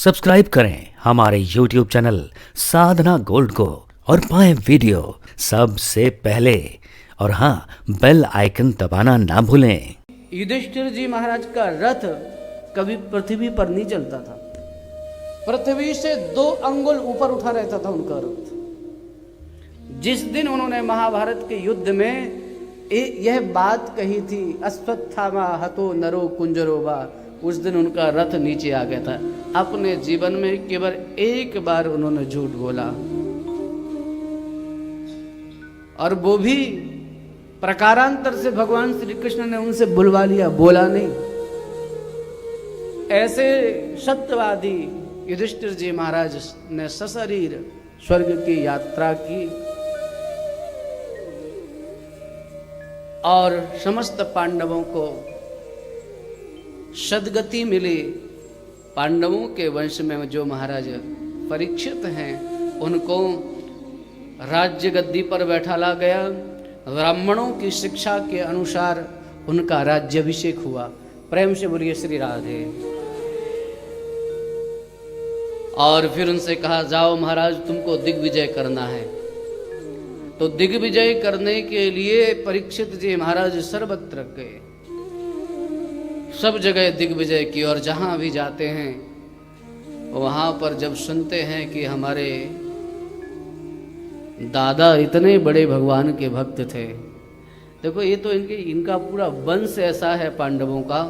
Subscribe करें हमारे YouTube channel साधना gold को और पाएं वीडियो सबसे पहले। और हाँ, बेल आइकन दबाना ना भूलें। युधिष्ठिर जी महाराज का रथ कभी पृथ्वी पर नहीं चलता था, पृथ्वी से 2 अंगुल ऊपर उठा रहता था उनका रथ। जिस दिन उन्होंने महाभारत के युद्ध में यह बात कही थी, अश्वत्थामा हतो नरो कुंजरो वा, उस दिन उनका रथ नीचे आ गया था। अपने जीवन में केवल एक बार उन्होंने झूठ बोला, और वो भी प्रकारांतर से भगवान श्री कृष्ण ने उनसे बुलवा लिया, बोला नहीं। ऐसे सत्यवादी युधिष्ठिर जी महाराज ने सशरीर स्वर्ग की यात्रा की और समस्त पांडवों को सद्गति मिली। पांडवों के वंश में जो महाराज परीक्षित हैं, उनको राज्य गद्दी पर बैठाला गया। ब्राह्मणों की शिक्षा के अनुसार उनका राज्याभिषेक हुआ। प्रेम से बोलिए श्री राधे। और फिर उनसे कहा, जाओ महाराज, तुमको दिग्विजय करना है। तो दिग्विजय करने के लिए परीक्षित जी महाराज सर्वत्र गए, सब जगह दिग्विजय की। और जहां भी जाते हैं वहां पर जब सुनते हैं कि हमारे दादा इतने बड़े भगवान के भक्त थे, देखो ये तो इनका पूरा वंश ऐसा है पांडवों का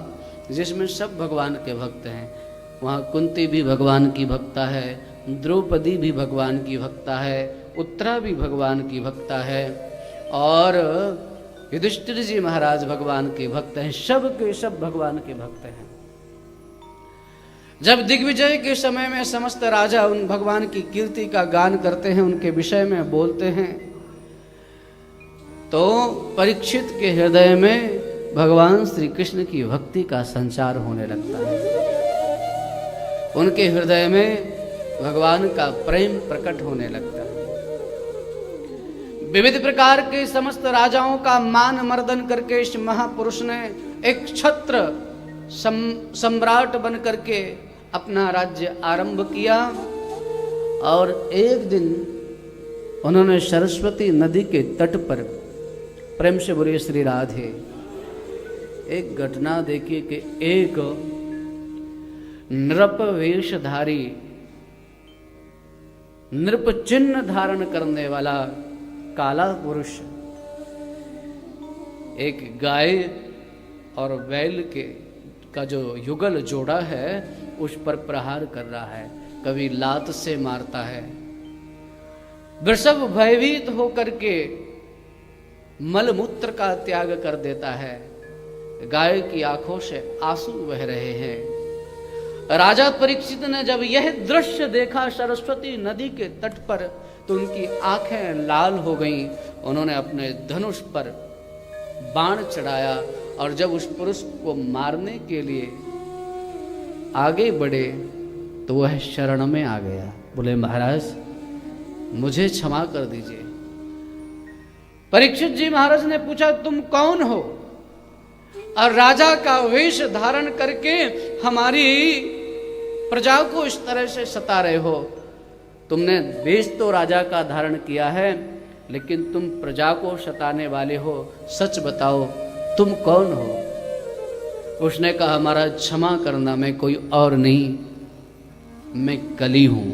जिसमें सब भगवान के भक्त हैं। वहाँ कुंती भी भगवान की भक्ता है, द्रौपदी भी भगवान की भक्ता है, उत्तरा भी भगवान की भक्ता है, और युधिष्ठिर जी महाराज भगवान के भक्त हैं। सब के सब भगवान के भक्त हैं। जब दिग्विजय के समय में समस्त राजा उन भगवान की कीर्ति का गान करते हैं, उनके विषय में बोलते हैं, तो परीक्षित के हृदय में भगवान श्री कृष्ण की भक्ति का संचार होने लगता है। उनके हृदय में भगवान का प्रेम प्रकट होने लगता है। विविध प्रकार के समस्त राजाओं का मान मर्दन करके इस महापुरुष ने एक क्षत्र सम्राट बन करके अपना राज्य आरंभ किया। और एक दिन उन्होंने सरस्वती नदी के तट पर, प्रेम से बोलिए श्री राधे, एक घटना देखी कि एक नृप वेशधारी, नृप चिन्ह धारण करने वाला काला पुरुष एक गाय और बैल का जो युगल जोड़ा है उस पर प्रहार कर रहा है। कभी लात से मारता है। वृषभ भयभीत होकर के मलमूत्र का त्याग कर देता है। गाय की आंखों से आंसू बह रहे हैं। राजा परीक्षित ने जब यह दृश्य देखा सरस्वती नदी के तट पर, तो उनकी आंखें लाल हो गईं। उन्होंने अपने धनुष पर बाण चढ़ाया और जब उस पुरुष को मारने के लिए आगे बढ़े तो वह शरण में आ गया। बोले, महाराज मुझे क्षमा कर दीजिए। परीक्षित जी महाराज ने पूछा, तुम कौन हो और राजा का वेश धारण करके हमारी प्रजा को इस तरह से सता रहे हो? तुमने वेश तो राजा का धारण किया है, लेकिन तुम प्रजा को सताने वाले हो। सच बताओ, तुम कौन हो? उसने कहा, महाराज क्षमा करना, मैं कोई और नहीं, मैं कली हूं।